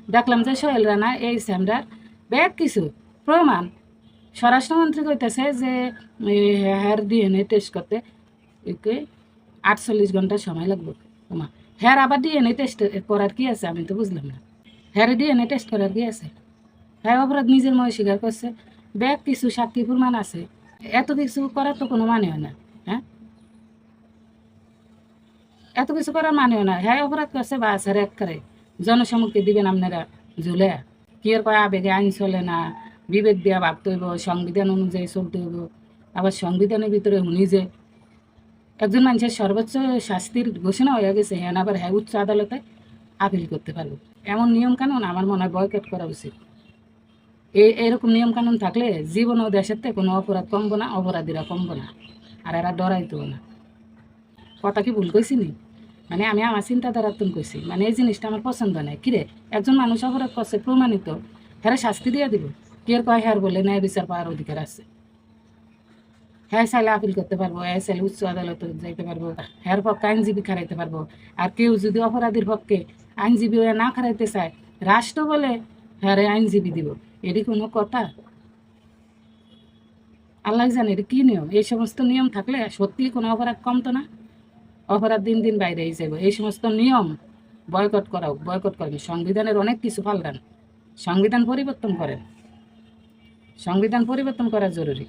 দেখলাম যে সোহেল রানা এই স্যামরার ব্যাগ কিছু প্রমাণ স্বরাষ্ট্রমন্ত্রী কইতেছে যে হেয়ার ডিএনএ টেস্ট করতে 48 ঘন্টা সময় লাগবে। তোমার হেয়ার আবার ডিএনএ টেস্ট করার কি আছে আমি তো বুঝলাম না। হেয়ার ডিএনএ টেস্ট করার কি আছে? হ্যাঁ অপরাধ নিজের মনে স্বীকার করছে, ব্যাগ কিছু সাক্ষী প্রমাণ আছে, এত কিছু করার তো কোনো মানে হয় না। হ্যাঁ এত কিছু করার মানে হয় না। হ্যাঁ অপরাধ করছে বা স্যার এক করে জনসমক্ষে দিবেন আপনারা ঝুলে কি আর কয় আবেগে আইন চলে না, বিবেক দিয়া ভাবতে হইব, সংবিধান অনুযায়ী চলতে হইব। আবার সংবিধানের ভিতরে উনি যে একজন মানুষের সর্বোচ্চ শাস্তির ঘোষণা হয়ে গেছে, হ্যাঁ আবার হ্যাঁ উচ্চ আদালতে আপিল করতে পারবো। এমন নিয়মকানুন আমার মনে হয় বয়কট করা উচিত। এরকম নিয়মকানুন থাকলে জীবন ও দেশের থেকে কোনো অপরাধ কমবো না, অপরাধীরা কমবো না, আর এরা ডরাইতো না। কথা কি ভুল কইছি নি? মানে আমি আমার চিন্তাধারার তুন কইছি, মানে এই জিনিসটা আমার পছন্দ নাই। কিরে একজন মানুষ অপরাধ করছে প্রমাণিত, হ্যাঁ শাস্তি দিয়ে দিব। কি আর কয় হ্যার বলে ন্যায় বিচার পাওয়ার অধিকার আছে। হ্যাঁ চাইলে আপিল করতে পারবো, হ্যাঁ চাইলে উচ্চ আদালতে যাইতে পারবো, হ্যার পক্ষে আইনজীবী খারাইতে পারবো। আর কেউ যদি অপরাধীর পক্ষে আইনজীবী হয়ে না খারাইতে চায়, রাষ্ট্র বলে হ্যাঁ আইনজীবী দিব। এটি কোনো কথা? আল্লাহ জানে এটা কী নিয়ম। এই সমস্ত নিয়ম থাকলে সত্যিই কোনো অপরাধ কমতো না, অপরাধ দিন দিন বাইরেই যাবে। এই সমস্ত নিয়ম বয়কট করা হোক, বয়কট করেন। সংবিধানের অনেক কিছু পাল্টান, সংবিধান পরিবর্তন করেন, সংবিধান পরিবর্তন করা জরুরি।